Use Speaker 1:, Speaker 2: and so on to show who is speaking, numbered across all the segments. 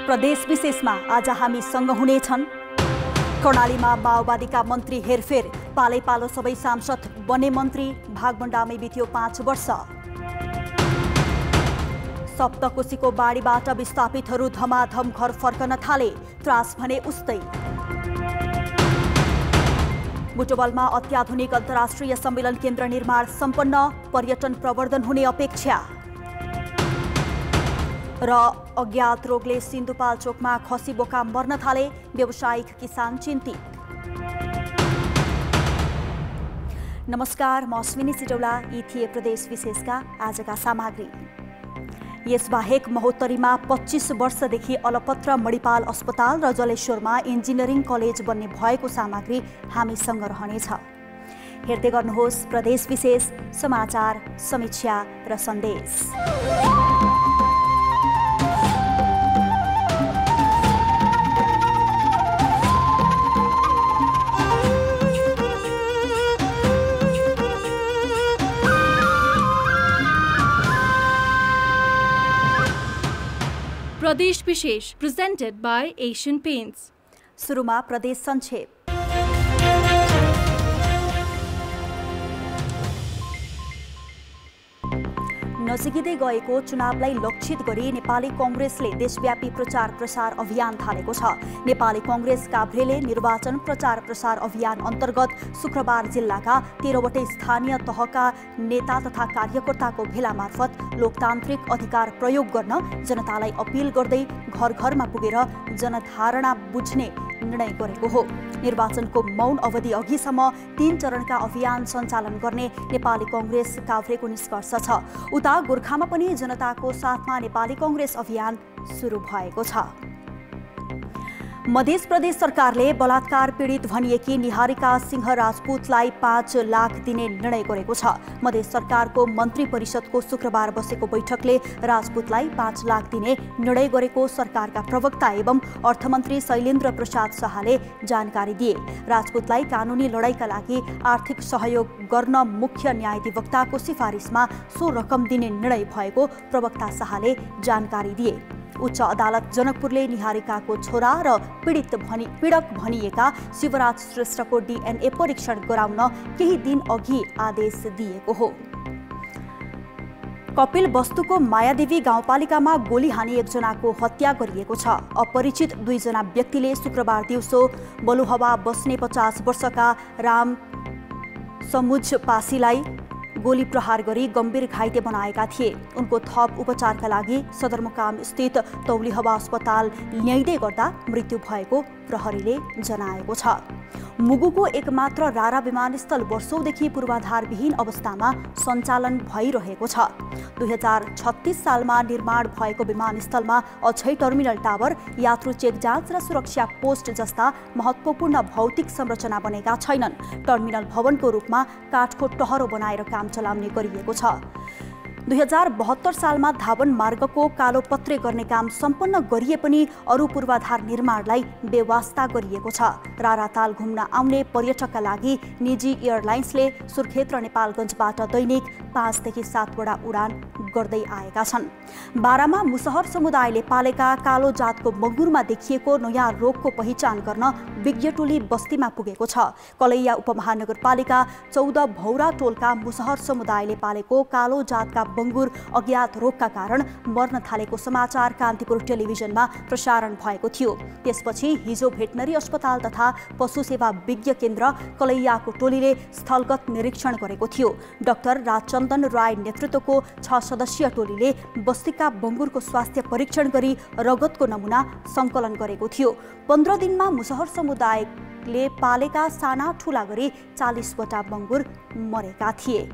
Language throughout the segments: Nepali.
Speaker 1: प्रदेश विशेषमा आज हामीसँग हुनेछन् कर्णालीमा माओवादीका मन्त्री हेरफेर, पालै पालो सबै सांसद बने मन्त्री, भागभण्डामै बित्यो 5 वर्ष। सप्तकोशीको बाढीबाट विस्थापितहरू धमाधम घर फर्कन थाले, त्रास भने उस्तै। बुटवलमा अत्याधुनिक अन्तर्राष्ट्रिय सम्मेलन केन्द्र निर्माण सम्पन्न, पर्यटन प्रवर्धन हुने अपेक्षा। र अज्ञात रोगले सिन्धुपाल्चोकमा खसी बोका मर्न थाले, व्यावसायिक किसान चिन्तित। नमस्कार, म अश्विनी सिटौला। यी थिए प्रदेश विशेषका आजका सामग्री। यसबाहेक महोत्तरीमा 25 वर्षदेखि अलपत्र मणिपाल अस्पताल र जलेश्वरमा इन्जिनियरिङ कलेज बन्ने भएको सामग्री हामीसँग रहनेछ। हेर्दै गर्नुहोस् प्रदेश विशेष, समाचार, समीक्षा र सन्देश।
Speaker 2: प्रदेश विशेष प्रेजेंटेड बाय एशियन पेंट्स।
Speaker 1: सुरुमा प्रदेश संक्षेप। नजिकै गएको चुनावलाई लक्षित गरी नेपाली कांग्रेसले देशव्यापी प्रचार प्रसार अभियान थालेको छ। नेपाली कांग्रेस काभ्रेले निर्वाचन प्रचार प्रसार अभियान अन्तर्गत शुक्रबार जिल्लाका 13वटै स्थानीय तहका नेता तथा कार्यकर्ताको भेला मार्फत लोकतान्त्रिक अधिकार प्रयोग गर्न जनतालाई अपील गर्दै घर घरमा पुगेर जनधारणा बुझ्ने निर्णय गरेको हो। निर्वाचनको मौन अवधि अघिसम्म 3 चरणका अभियान सञ्चालन गर्ने नेपाली कांग्रेस काभ्रेको निष्कर्ष छ। उता गोर्खामा पनि जनताको साथमा नेपाली कांग्रेस अभियान सुरु भएको छ। मध्य प्रदेश सरकारले बलात्कार पीडित भनिएकी निहारिका सिंह राजपूतलाई 5 लाख दिने निर्णय गरेको छ। मध्य सरकारको मन्त्री परिषदको शुक्रबार बसेको बैठकले राजपूतलाई 5 लाख दिने निर्णय गरेको सरकारका प्रवक्ता एवं अर्थमन्त्री शैलेन्द्र प्रसाद शाहले जानकारी दिए। राजपूतलाई कानुनी लडाईँका लागि आर्थिक सहयोग गर्न मुख्य न्यायाधिवक्ताको सिफारिसमा सो रकम दिने निर्णय भएको प्रवक्ता शाहले जानकारी दिए। उच्च अदालत जनकपुरले निहारिकाको छोरा र पीडक भनिएका शिवराज श्रेष्ठको डीएनए परीक्षण गराउन केही दिन अघि आदेश दिएको हो। कपिल वस्तुको मायादेवी गाउँपालिकामा गोली हानी 1 जनाको हत्या गरिएको छ। अपरिचित 2 जना व्यक्तिले शुक्रबार दिउँसो बलुहवा बस्ने 50 वर्षका राम समुज पासीलाई गोली प्रहार गरी गम्भीर घाइते बनाएका थिए। उनको थप उपचारका लागि सदरमुकाम स्थित तौलीहवा अस्पताल ल्याइँदै गर्दा मृत्यु भएको प्रहरीले जनाएको छ। मुगुको एकमात्र रारा विमानस्थल वर्षौंदेखि पूर्वाधारविहीन अवस्थामा सञ्चालन भइरहेको छ। 2036 सालमा निर्माण भएको विमानस्थलमा अझै टर्मिनल टावर, यात्रु चेक जाँच र सुरक्षा पोस्ट जस्ता महत्त्वपूर्ण भौतिक संरचना बनेका छैनन्। टर्मिनल भवनको रूपमा काठको टहरो बनाएर काम चलाउने गरिएको छ। 2072 सालमा धावन मार्गको कालोपत्रे गर्ने काम सम्पन्न गरिए पनि अरू पूर्वाधार निर्माणलाई बेवास्ता गरिएको छ। राराताल घुम्न आउने पर्यटकका लागि निजी एयरलाइन्सले सुर्खेत र नेपालगञ्जबाट दैनिक 5 देखि 7 वटा उडान गर्दै आएका छन्। बारामा मुसहर समुदायले पालेका कालो जातको मगुरमा देखिएको नयाँ रोगको पहिचान गर्न विज्ञ टोली बस्तीमा पुगेको छ। कलैया उपमहानगरपालिका 14 भौरा टोलका मुसहर समुदायले पालेको कालो जातका बङ्गुर अज्ञात रोगका कारण मर्न थालेको समाचार कान्तिपुर टेलिभिजनमा प्रसारण भएको थियो। त्यसपछि हिजो भेटनरी अस्पताल तथा पशु सेवा विज्ञ केन्द्र कलैयाको टोलीले स्थलगत निरीक्षण गरेको थियो। डाक्टर राजचन्दन राय नेतृत्वको 6 सदस्यीय टोलीले बस्तीका बङ्गुरको स्वास्थ्य परीक्षण गरी रगतको नमुना सङ्कलन गरेको थियो। 15 दिनमा मुसहर समुदायले पालेका साना ठुला गरी 40 वटा बङ्गुर मरेका थिए।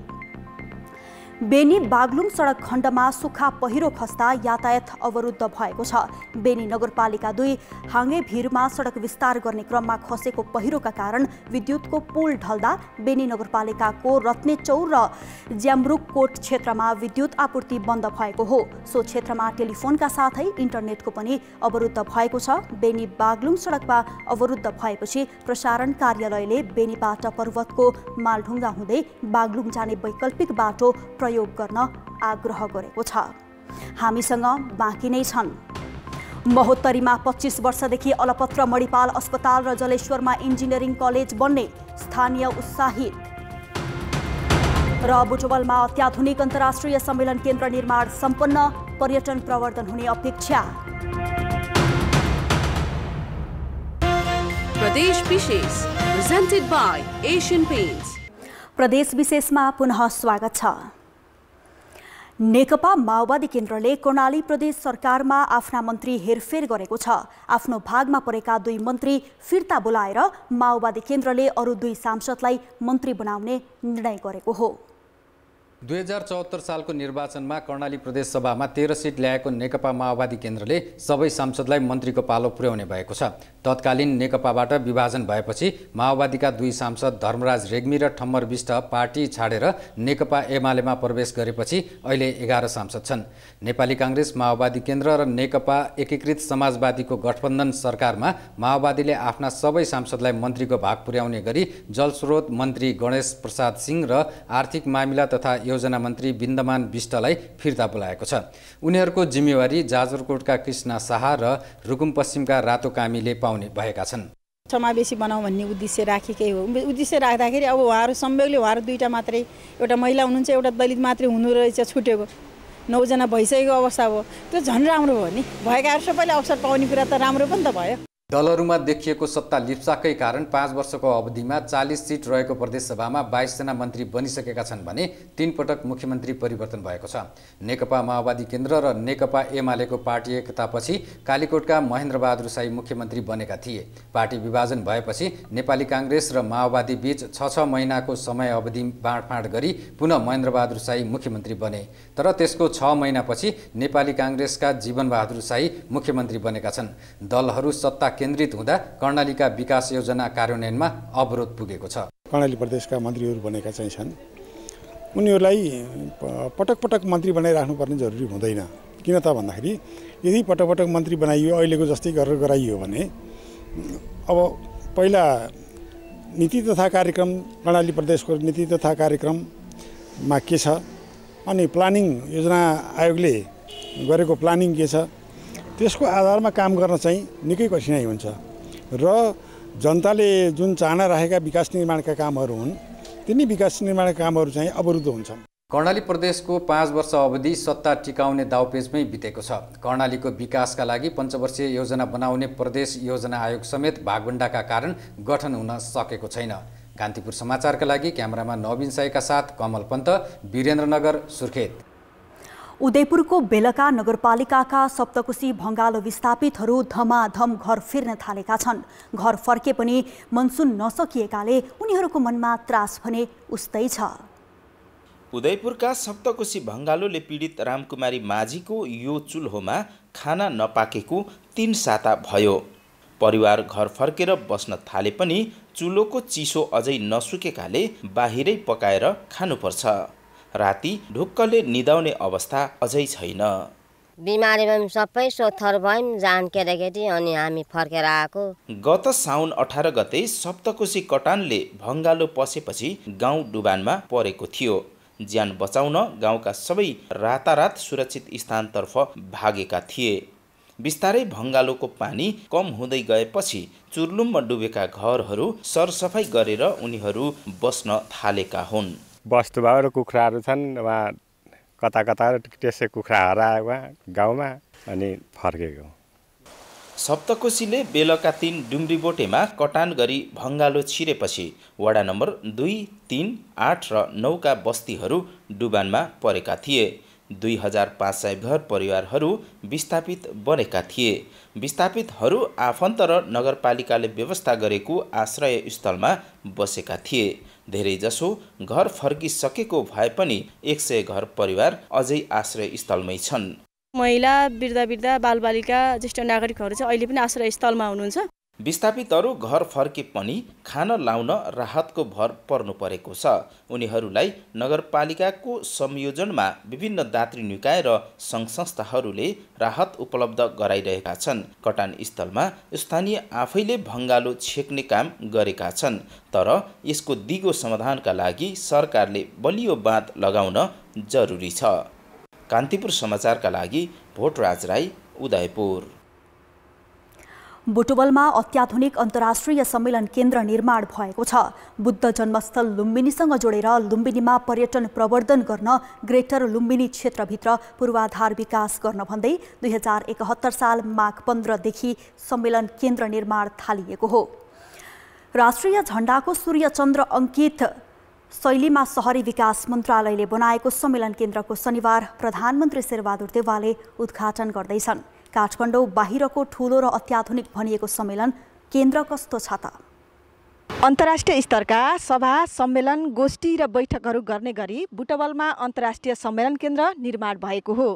Speaker 1: बेनी बागलुङ सडक खण्डमा सुक्खा पहिरो खस्दा यातायात अवरुद्ध भएको छ। बेनी नगरपालिका 2 हाङ्गे भिरमा सडक विस्तार गर्ने क्रममा खसेको पहिरोका कारण विद्युतको पुल ढल्दा बेनी नगरपालिकाको रत्नेचौर र ज्याम्रुककोट क्षेत्रमा विद्युत आपूर्ति बन्द भएको हो। सो क्षेत्रमा टेलिफोनका साथै इन्टरनेटको पनि अवरुद्ध भएको छ। बेनी बागलुङ सडकमा अवरुद्ध भएपछि प्रसारण कार्यालयले बेनीबाट पर्वतको मालढुङ्गा हुँदै बागलुङ जाने वैकल्पिक बाटो प्रयोग गर्न आग्रह गरेको छ। हामीसँग बाँकी नै छन्। महोत्तरीमा 25 वर्षदेखि अलपत्र मणिपाल अस्पताल र जलेश्वरमा इन्जिनियरिङ कलेज बन्ने स्थानीय उत्साहित। र बुटवलमा अत्याधुनिक अन्तर्राष्ट्रिय सम्मेलन केन्द्र निर्माण सम्पन्न, पर्यटन प्रवर्धन हुने अपेक्षा।
Speaker 3: प्रदेश विशेष प्रेजेन्टेड बाय एशियन पेन्ट्स।
Speaker 1: प्रदेश विशेषमा पुनः स्वागत छ। नेकपा माओवादी केन्द्रले कर्णाली प्रदेश सरकारमा आफ्ना मन्त्री हेरफेर गरेको छ। आफ्नो भागमा परेका 2 मन्त्री फिर्ता बोलाएर माओवादी केन्द्रले अरू 2 सांसदलाई मन्त्री बनाउने निर्णय गरेको हो।
Speaker 4: 2074 सालको निर्वाचनमा कर्णाली प्रदेश सभामा 13 सिट ल्याएको नेकपा माओवादी केन्द्रले सबै सांसदलाई मन्त्रीको पालो पुर्याउने भएको छ। तत्कालीन नेकपाबाट विभाजन भएपछि माओवादीका 2 सांसद धर्मराज रेग्मी र ठम्बर विष्ट पार्टी छाडेर नेकपा एमालेमा प्रवेश गरेपछि अहिले 11 सांसद छन्। नेपाली काङ्ग्रेस, माओवादी केन्द्र र नेकपा एकीकृत समाजवादीको गठबन्धन सरकारमा माओवादीले आफ्ना सबै सांसदलाई मन्त्रीको भाग पुर्याउने गरी जलस्रोत मन्त्री गणेश प्रसाद सिंह र आर्थिक मामिला तथा योजना मन्त्री बिन्दमान विष्टलाई फिर्ता बोलाएको छ। उनीहरूको जिम्मेवारी जाजरकोटका कृष्ण शाह र रुकुम पश्चिमका रातो कामीले पाउने भएका छन्।
Speaker 5: समावेशी बनाऊ भन्ने उद्देश्य राखेकै हो। उद्देश्य राख्दाखेरि अब उहाँहरू संयोगले उहाँहरू 2टा मात्रै, एउटा महिला हुनुहुन्छ, एउटा दलित मात्रै हुनु रहेछ, छुटेको 9 जना भइसकेको अवस्था हो। त्यो झन् राम्रो हो नि, भएकाहरू सबैले अवसर पाउने कुरा त राम्रो पनि त भयो।
Speaker 4: दलहरूमा देखिएको सत्ता लिप्साकै कारण 5 वर्षको अवधिमा 40 सिट रहेको प्रदेशसभामा 22 जना मन्त्री बनिसकेका छन् भने 3 पटक मुख्यमन्त्री परिवर्तन भएको छ। नेकपा माओवादी केन्द्र र नेकपा एमालेको पार्टी एकतापछि कालीकोटका महेन्द्रबहादुर साई मुख्यमन्त्री बनेका थिए। पार्टी विभाजन भएपछि नेपाली काङ्ग्रेस र माओवादी बीच 6 महिनाको समय अवधि बाँडफाँड गरी पुनः महेन्द्रबहादुर साई मुख्यमन्त्री बने। तर त्यसको 6 महिनापछि नेपाली काङ्ग्रेसका जीवनबहादुर साई मुख्यमन्त्री बनेका छन्। दलहरू सत्ता केन्द्रित हुँदा कर्णालीका विकास योजना कार्यान्वयनमा अवरोध पुगेको छ।
Speaker 6: कर्णाली प्रदेशका मन्त्रीहरू बनेका चाहिँ छन्, उनीहरूलाई पटक पटक मन्त्री बनाइराख्नुपर्ने जरुरी हुँदैन। किन त भन्दाखेरि यदि पटक पटक मन्त्री बनाइयो, अहिलेको जस्तै गरेर गराइयो भने अब पहिला नीति तथा कार्यक्रम, कर्णाली प्रदेशको नीति तथा कार्यक्रममा के छ, अनि प्लानिङ योजना आयोगले गरेको प्लानिङ के छ, त्यसको आधारमा काम गर्न चाहिँ निकै कठिनाइ हुन्छ र जनताले जुन चाहना राखेका विकास निर्माणका कामहरू हुन्, तिनी विकास निर्माणका कामहरू चाहिँ अवरुद्ध हुन्छन्।
Speaker 4: कर्णाली प्रदेशको 5 वर्ष अवधि सत्ता टिकाउने दाउपेचमै बितेको छ। कर्णालीको विकासका लागि 5 वर्षीय योजना बनाउने प्रदेश योजना आयोग समेत भागभण्डाका कारण गठन हुन सकेको छैन। कान्तिपुर समाचारका लागि क्यामेरामा नवीन साईका साथ कमल पन्त, वीरेन्द्रनगर, सुर्खेत।
Speaker 1: उदयपुरको बेलका नगरपालिकाका सप्तकोशी भङ्गालो विस्थापितहरू धमाधम घर फिर्न थालेका छन्। घर फर्के पनि मनसुन नसकिएकाले उनीहरूको मनमा त्रास भने उस्तै छ।
Speaker 7: उदयपुरका सप्तकोशी भङ्गालोले पीडित रामकुमारी माझीको यो चुल्होमा खाना नपाकेको 3 साता भयो। परिवार घर फर्केर बस्न थाले पनि चुल्होको चिसो अझै नसुकेकाले बाहिरै पकाएर खानुपर्छ। राति ढुक्कले निदाउने अवस्था अझै छैन।
Speaker 8: बिमारी भयौँ, सबै सोथर भयौँ, जान केटाकेटी, अनि हामी फर्केर आएको।
Speaker 7: गत साउन 18 गते सप्तकोशी कटानले भङ्गालो पसेपछि गाउँ डुबानमा परेको थियो। ज्यान बचाउन गाउँका सबै रातारात सुरक्षित स्थानतर्फ भागेका थिए। बिस्तारै भङ्गालोको पानी कम हुँदै गएपछि चुर्लुममा डुबेका घरहरू सरसफाइ गरेर उनीहरू बस्न थालेका हुन्।
Speaker 9: बस्तुभाउ र कुखुराहरू छन्, वहाँ कता कता त्यसै कुखुरा हरायो वहाँ गाउँमा, अनि फर्केको।
Speaker 7: सप्तकोशीले बेलका 3 डुम्रीबोटेमा कटान गरी भङ्गालो छिरेपछि वडा नम्बर 2, 3, 8 र 9 का बस्तीहरू डुबानमा परेका थिए। 2500 घर परिवारहरू विस्थापित बनेका थिए। विस्थापितहरू आफन्त र नगरपालिकाले व्यवस्था गरेको आश्रय स्थलमा बसेका थिए। धेरैजसो घर फर्किसकेको भए पनि 100 घर परिवार अझै आश्रय स्थलमै छन्।
Speaker 5: महिला, वृद्ध बालबालिका, ज्येष्ठ नागरिकहरू चाहिँ अहिले पनि आश्रय स्थलमा हुनुहुन्छ।
Speaker 7: विस्थापितहरू घर फर्के पनि खान लाउन राहतको भर पर्नु परेको छ। उनीहरूलाई नगरपालिकाको संयोजनमा विभिन्न दात्री निकाय र सङ्घ संस्थाहरूले राहत उपलब्ध गराइरहेका छन्। कटान स्थलमा स्थानीय आफैले भङ्गालो छेक्ने काम गरेका छन्, तर यसको दिगो समाधानका लागि सरकारले बलियो बाँध लगाउन जरुरी छ। कान्तिपुर समाचारका लागि भोटराज राई, उदयपुर।
Speaker 1: बुटवलमा अत्याधुनिक अन्तर्राष्ट्रिय सम्मेलन केन्द्र निर्माण भएको छ। बुद्ध जन्मस्थल लुम्बिनीसँग जोडेर लुम्बिनीमा पर्यटन प्रवर्धन गर्न ग्रेटर लुम्बिनी क्षेत्रभित्र पूर्वाधार विकास गर्न भन्दै 2071 साल माघ 15 देखि सम्मेलन केन्द्र निर्माण थालिएको हो। राष्ट्रिय झण्डाको सूर्य चन्द्र अंकित शैलीमा शहरी विकास मन्त्रालयले बनाएको सम्मेलन केन्द्रको शनिबार प्रधानमन्त्री शेरबहादुर देउवाले उद्घाटन गर्दैछन्। काठमाडौँ बाहिरको ठूलो र अत्याधुनिक भनिएको सम्मेलन केन्द्र कस्तो छ त?
Speaker 10: अन्तर्राष्ट्रिय स्तरका सभा सम्मेलन गोष्ठी र बैठकहरू गर्ने गरी बुटवलमा अन्तर्राष्ट्रिय सम्मेलन केन्द्र निर्माण भएको हो।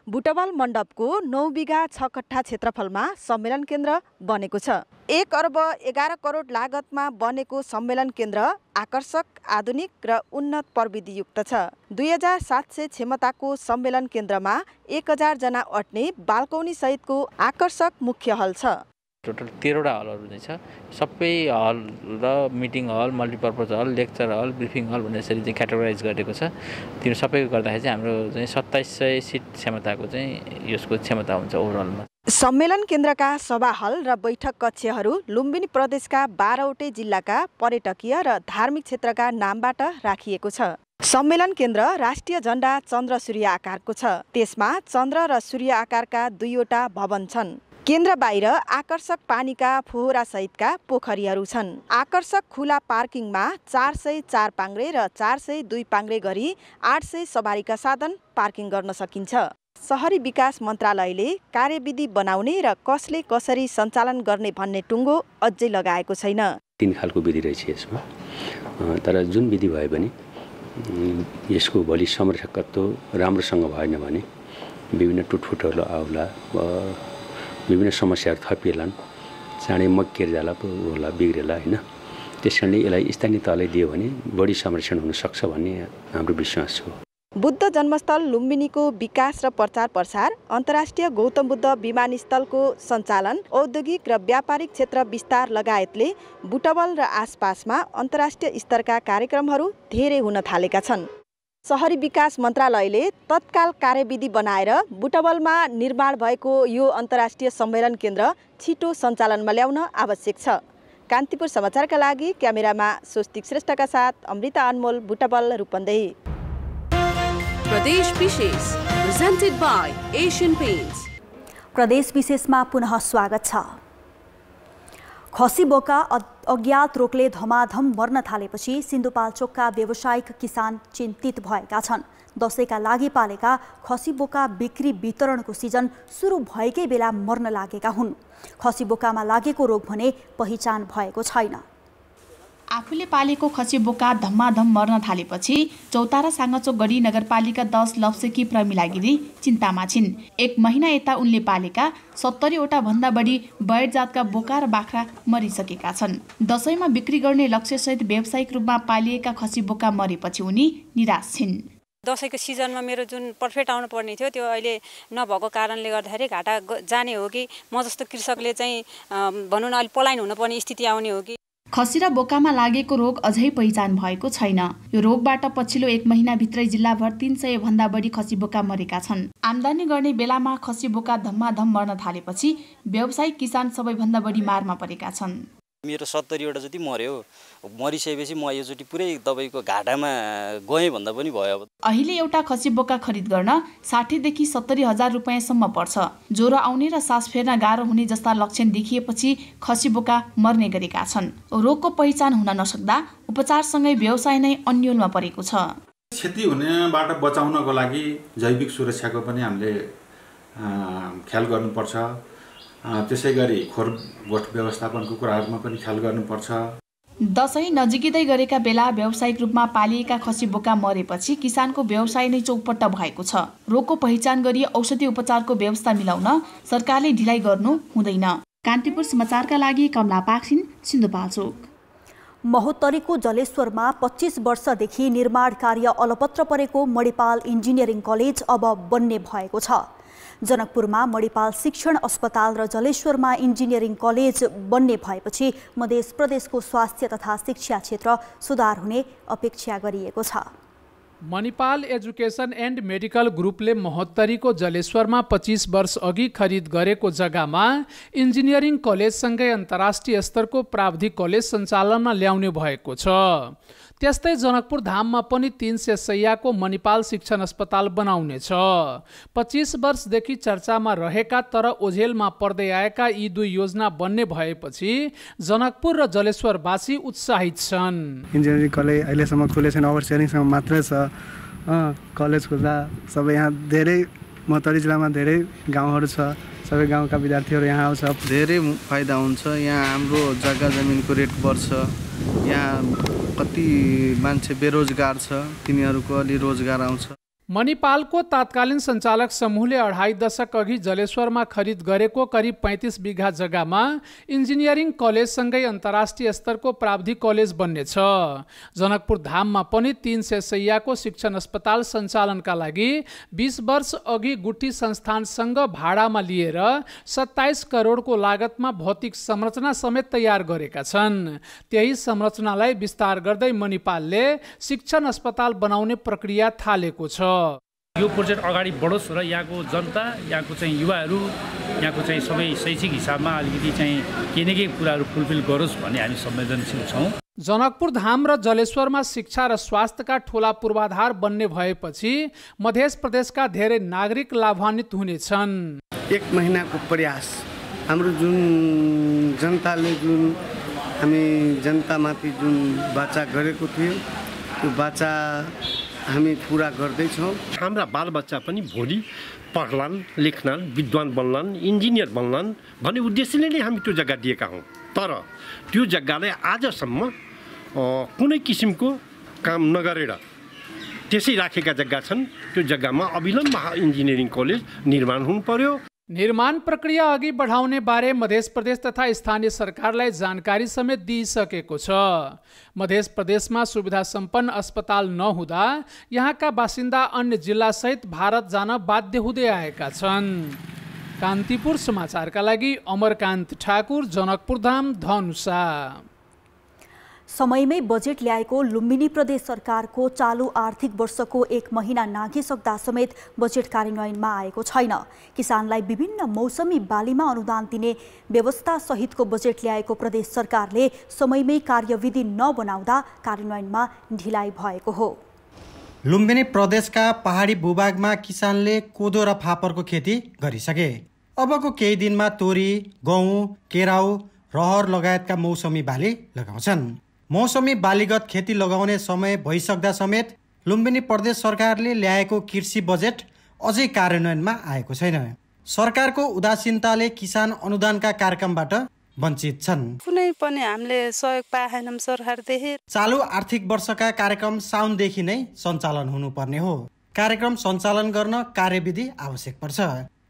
Speaker 10: बुटवल मण्डपको 9 बिघा 6 कट्ठा क्षेत्रफलमा सम्मेलन केन्द्र बनेको छ। 1 अर्ब 11 करोड लागतमा बनेको सम्मेलन केन्द्र आकर्षक, आधुनिक र उन्नत प्रविधियुक्त छ। 2700 क्षमताको सम्मेलन केन्द्रमा 1000 जना अट्ने बाल्कनी सहितको आकर्षक मुख्य हल छ।
Speaker 11: टोटल 13वटा हलहरू चाहिँ छ। सबै हल र मिटिङ हल, मल्टिपर्पज हल, लेक्चर हल, ब्रिफिङ हल भनेर यसरी चाहिँ क्याटेगोराइज गरेको छ। त्यो सबैको गर्दाखेरि चाहिँ हाम्रो चाहिँ 2700 सिट क्षमताको चाहिँ यसको क्षमता हुन्छ ओभरअलमा।
Speaker 10: सम्मेलन केन्द्रका सभा हल र बैठक कक्षहरू लुम्बिनी प्रदेशका 12वटै जिल्लाका पर्यटकीय र धार्मिक क्षेत्रका नामबाट राखिएको छ। सम्मेलन केन्द्र राष्ट्रिय झण्डा चन्द्र सूर्य आकारको छ। त्यसमा चन्द्र र सूर्य आकारका 2वटा भवन छन्। केन्द्र बाहिर आकर्षक पानीका फोहरा सहितका पोखरीहरू छन्। आकर्षक खुला पार्किङमा 404 पाङ्ग्रे र 402 पाङ्ग्रे गरी 800 सवारीका साधन पार्किङ गर्न सकिन्छ। शहरी विकास मन्त्रालयले कार्यविधि बनाउने र कसले कसरी सञ्चालन गर्ने भन्ने टुङ्गो अझै लगाएको छैन।
Speaker 12: 3 खालको विधि रहेछ यसमा, तर जुन विधि भए पनि यसको भोलि संरक्षकत्व राम्रोसँग भएन भने विभिन्न टुटफुटहरू आउला, विभिन्न समस्याहरू थपिएलान्, चाँडै मक्किएर जाला, होला, बिग्रेला होइन। त्यस कारणले यसलाई स्थानीय तहले दियो भने बढी संरक्षण हुन सक्छ भन्ने हाम्रो विश्वास हो।
Speaker 10: बुद्ध जन्मस्थल लुम्बिनीको विकास र प्रचार प्रसार, अन्तर्राष्ट्रिय गौतम बुद्ध विमानस्थलको सञ्चालन, औद्योगिक र व्यापारिक क्षेत्र विस्तार लगायतले बुटवल र आसपासमा अन्तर्राष्ट्रिय स्तरका कार्यक्रमहरू धेरै हुन थालेका छन्। शहरी विकास मन्त्रालयले तत्काल कार्यविधि बनाएर बुटवलमा निर्माण भएको यो अन्तर्राष्ट्रिय सम्मेलन केन्द्र छिटो सञ्चालनमा ल्याउन आवश्यक छ। कान्तिपुर समाचारका लागि क्यामेरामा स्वस्तिक श्रेष्ठका साथ अमृता अनमोल, बुटवल, रूपन्देही।
Speaker 3: प्रदेश विशेष प्रेजेन्टेड बाय एशियन पेन्ट्स।
Speaker 1: प्रदेश विशेषमा पुनः स्वागत छ। खसी बोका अज्ञात रोगले धमाधम मर्न थालेपछि सिन्धुपाल्चोकका व्यावसायिक किसान चिन्तित भएका छन्। दशैंका लागि पालेका खसी बोका बिक्री वितरणको सिजन सुरु भएकै बेला मर्न लागेका हुन्। खसी बोकामा लागेको रोग भने पहिचान भएको छैन।
Speaker 13: आफूले पालेको खसी बोका धम्माधम मर्न थालेपछि चौतारा साङ्गाचोक गढी नगरपालिका 10 लप्सेकी प्रमिला गिरी चिन्तामा छिन्। 1 महिना यता उनले पालेका 70वटा भन्दा बढी बयड जातका बोका र बाख्रा मरिसकेका छन्। दशैंमा बिक्री गर्ने लक्ष्यसहित व्यावसायिक रूपमा पालिएका खसी बोका मरेपछि उनी निराश छिन्।
Speaker 14: दशैंको सिजनमा मेरो जुन प्रफिट आउनु पर्ने थियो त्यो अहिले नभएको कारणले गर्दाखेरि घाटा जाने हो कि म जस्तो कृषकले चाहिँ भनौँ न अहिले पलायन हुनुपर्ने स्थिति आउने हो कि।
Speaker 13: खसी र बोकामा लागेको रोग अझै पहिचान भएको छैन। यो रोगबाट पछिल्लो 1 महिनाभित्रै जिल्लाभर 300 भन्दा बढी खसी बोका मरेका छन्। आम्दानी गर्ने बेलामा खसी बोका धम्माधम मर्न थालेपछि व्यावसायिक किसान सबैभन्दा बढी मारमा परेका छन्।
Speaker 15: मेरो 70वटा जति मर्यो। मरिसकेपछि म योचोटि पुरै दबाईको घाटामा गएँ भन्दा पनि भयो।
Speaker 13: अहिले एउटा खसी बोका खरिद गर्न 60 देखि 70 हजार रुपैयाँसम्म पर्छ। ज्वरो आउने र सास फेर्न गाह्रो हुने जस्ता लक्षण देखिएपछि खसी बोका मर्ने गरेका छन्। रोगको पहिचान हुन नसक्दा उपचारसँगै व्यवसाय नै अन्योलमा परेको छ।
Speaker 16: क्षति हुनेबाट बचाउनको लागि जैविक सुरक्षाको पनि हामीले ख्याल गर्नुपर्छ। त्यसै गरी खोर गोठ व्यवस्थापनको कुराहरूमा पनि ख्याल गर्नुपर्छ।
Speaker 13: दशैं नजिकै गरेका बेला व्यावसायिक रूपमा पालिएका खसी बोका मरेपछि किसानको व्यवसाय नै चौपट्ट भएको छ। रोगको पहिचान गरी औषधि उपचारको व्यवस्था मिलाउन सरकारले ढिलाइ गर्नु हुँदैन। कान्तिपुर समाचारका लागि कमला पाक्सिन, सिन्धुपाल्चोक।
Speaker 1: महोत्तरीको जलेश्वरमा 25 वर्षदेखि निर्माण कार्य अलपत्र परेको मणिपाल इन्जिनियरिङ कलेज अब बन्ने भएको छ। जनकपुरमा मणिपाल शिक्षण अस्पताल र जलेश्वरमा इन्जिनियरिङ कलेज बन्ने भएपछि मध्य प्रदेशको स्वास्थ्य तथा शिक्षा क्षेत्र सुधार हुने अपेक्षा गरिएको छ।
Speaker 17: मणिपाल एजुकेसन एन्ड मेडिकल ग्रुपले महोत्तरीको जलेश्वरमा 25 वर्ष अघि खरिद गरेको जग्गामा इन्जिनियरिङ कलेजसँगै अन्तर्राष्ट्रिय स्तरको प्राविधिक कलेज सञ्चालनमा ल्याउने भएको छ। त्यस्तै जनकपुर धाममा पनि 300 शैय्याको मणिपाल शिक्षण अस्पताल बनाउनेछ। 25 वर्षदेखि चर्चामा रहेका तर ओझेलमा पर्दै आएका यी दुई योजना बन्ने भएपछि जनकपुर र जलेश्वरवासी उत्साहित छन्।
Speaker 18: इन्जिनियरिङ कलेज अहिलेसम्म खुले छैन, ओभरसेयरिङसम्म मात्रै छ। कलेज खुल्दा सबै यहाँ धेरै महोत्तरी जिल्लामा धेरै गाउँहरू छ, सबै गाउँका विद्यार्थीहरू यहाँ आउँछ।
Speaker 19: धेरै फाइदा हुन्छ। यहाँ हाम्रो जग्गा जमिनको रेट बढ्छ। यहाँ कति मान्छे बेरोजगार छ, तिनीहरूको अलि रोजगार आउँछ।
Speaker 17: मणिपालको तात्कालीन सञ्चालक समूहले 2.5 दशक अघि जलेश्वरमा खरिद गरेको करिब 35 बिघा जग्गामा इन्जिनियरिङ कलेजसँगै अन्तर्राष्ट्रिय स्तरको प्राविधिक कलेज बन्नेछ। जनकपुर धाममा पनि 300 शैय्याको शिक्षण अस्पताल सञ्चालनका लागि 20 वर्ष अघि गुठी संस्थानसँग भाडामा लिएर 27 करोडको लागतमा भौतिक संरचना समेत तयार गरेका छन्। त्यही संरचनालाई विस्तार गर्दै मणिपालले शिक्षण अस्पताल बनाउने प्रक्रिया थालेको छ।
Speaker 20: यो प्रोजेक्ट अगाडि बढोस् र यहाँको जनता, यहाँको चाहिँ युवाहरू, यहाँको चाहिँ सबै शैक्षिक हिसाबमा अलिकति चाहिँ केही न केही कुराहरू फुलफिल गरोस् भन्ने हामी संवेदनशील छौँ।
Speaker 17: जनकपुर धाम र जलेश्वरमा शिक्षा र स्वास्थ्यका ठूला पूर्वाधार बन्ने भएपछि मध्य प्रदेशका धेरै नागरिक लाभान्वित हुनेछन्।
Speaker 18: 1 महिनाको प्रयास हाम्रो जुन जनताले जुन हामी जनतामाथि जुन बाचा गरेको थियो त्यो बाचा हामी पूरा गर्दैछौँ।
Speaker 21: हाम्रा बालबच्चा पनि भोलि पढ्लान्, लेख्लान्, विद्वान बन्लान्, इन्जिनियर बन्लान् भन्ने उद्देश्यले नै हामी त्यो जग्गा दिएका हौँ। तर त्यो जग्गालाई आजसम्म कुनै किसिमको काम नगरेर त्यसै राखेका जग्गा छन्। त्यो जग्गामा अविलम्ब इन्जिनियरिङ कलेज निर्माण हुनु पर्यो।
Speaker 17: निर्माण प्रक्रिया अघि बढाउने बारे मध्य प्रदेश तथा स्थानीय सरकारलाई जानकारी समेत दिइसकेको छ। मध्य प्रदेशमा सुविधा सम्पन्न अस्पताल नहुँदा यहाँका बासिन्दा अन्य जिल्लासहित भारत जान बाध्य हुँदै आएका छन्। कान्तिपुर समाचारका लागि अमरकान्त ठाकुर, जनकपुर धाम, धनुषा।
Speaker 1: समयमै बजेट ल्याएको लुम्बिनी प्रदेश सरकारको चालु आर्थिक वर्षको 1 महिना नाघिसक्दा समेत बजेट कार्यान्वयनमा आएको छैन। किसानलाई विभिन्न मौसमी बालीमा अनुदान दिने व्यवस्था सहितको बजेट ल्याएको प्रदेश सरकारले समयमै कार्यविधि नबनाउँदा कार्यान्वयनमा ढिलाइ भएको हो।
Speaker 22: लुम्बिनी प्रदेशका पहाडी भूभागमा किसानले कोदो र फापरको खेती गरिसके। अबको केही दिनमा तोरी, गहुँ, केराउ, रहर लगायतका मौसमी बाली लगाउँछन्। मौसमी बालीगत खेती लगाउने समय भइसक्दा समेत लुम्बिनी प्रदेश सरकारले ल्याएको कृषि बजेट अझै कार्यान्वयनमा आएको छैन। सरकारको उदासीनताले किसान अनुदानका कार्यक्रमबाट वञ्चित छन्।
Speaker 23: कुनै पनि हामीले सहयोग पाएनौं सरकारदेखि।
Speaker 22: चालु आर्थिक वर्षका कार्यक्रम साउनदेखि नै सञ्चालन हुनुपर्ने हो। कार्यक्रम सञ्चालन गर्न कार्यविधि आवश्यक पर्छ,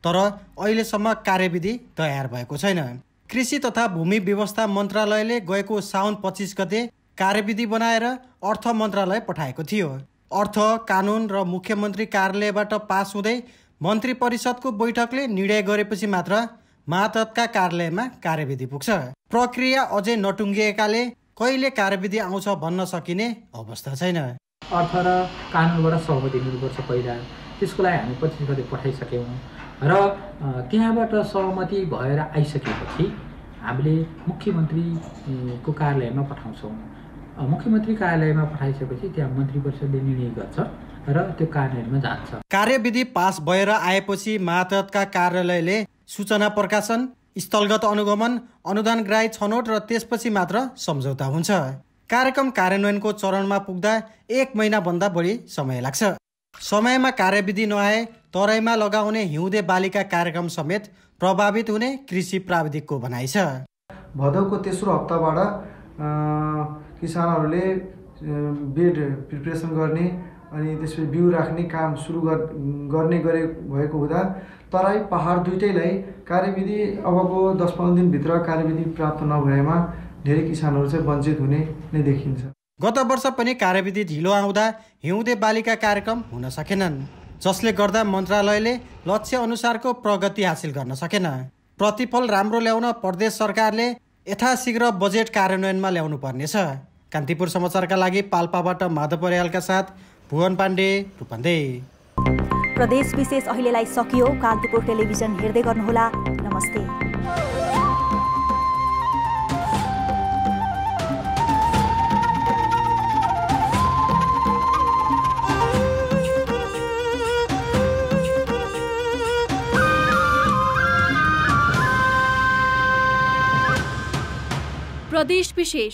Speaker 22: तर अहिलेसम्म कार्यविधि तयार भएको छैन। कृषि तथा भूमि व्यवस्था मन्त्रालयले गएको साउन 25 गते कार्यविधि बनाएर अर्थ मन्त्रालय पठाएको थियो। अर्थ, कानुन र मुख्यमन्त्री कार्यालयबाट पास हुँदै मन्त्री परिषदको बैठकले निर्णय गरेपछि मात्र महातत्का कार्यालयमा कार्यविधि पुग्छ। प्रक्रिया अझै नटुङ्गिएकाले कहिले कार्यविधि आउँछ भन्न सकिने अवस्था छैन।
Speaker 24: अर्थ र कानुनबाट सहमति हुनुपर्छ पहिला, त्यसको लागि हामी 25 गते पठाइसक्यौँ र त्यहाँबाट सहमति भएर आइसकेपछि हामीले मुख्यमन्त्रीको कार्यालयमा पठाउँछौँ। मुख्यमन्त्री कार्यालयमा पठाइसकेपछि त्यहाँ मन्त्री परिषदले निर्णय गर्छ र त्यो कार्यालयमा जान्छ।
Speaker 22: कार्यविधि पास भएर आएपछि महातत्का कार्यालयले सूचना प्रकाशन, स्थलगत अनुगमन, अनुदान ग्राही छनौट र त्यसपछि मात्र सम्झौता हुन्छ। कार्यक्रम कार्यान्वयनको चरणमा पुग्दा 1 महिनाभन्दा बढी समय लाग्छ। समयमा कार्यविधि नआए तराईमा लगाउने हिउँदे बालीका कार्यक्रम समेत प्रभावित हुने कृषि प्राविधिकको भनाइ छ।
Speaker 25: भदौको तेस्रो हप्ताबाट किसानहरूले बेड प्रिपरेसन गर्ने अनि त्यसपछि बिउ राख्ने काम सुरु गर्ने गरे भएको हुँदा तराई पहाड दुईटैलाई कार्यविधि अबको 10-15 दिनभित्र कार्यविधि प्राप्त नभएमा धेरै किसानहरू चाहिँ वञ्चित हुने नै देखिन्छ।
Speaker 22: गत वर्ष पनि कार्यविधि ढिलो आउँदा हिउँदे बालीका कार्यक्रम हुन सकेनन्, जसले गर्दा मन्त्रालयले लक्ष्य अनुसारको प्रगति हासिल गर्न सकेन। प्रतिफल राम्रो ल्याउन प्रदेश सरकारले यथाशीघ्र बजेट कार्यान्वयनमा ल्याउनु पर्नेछ। कान्तिपुर समाचारका लागि पाल्पाबाट माधव परियालका साथ भुवन पाण्डे, रूपन्देही।
Speaker 1: प्रदेश विशेष अहिलेलाई सकियो। कान्तिपुर टेलिभिजन हेर्दै गर्नुहोला। नमस्ते।
Speaker 3: प्रदेश विशेष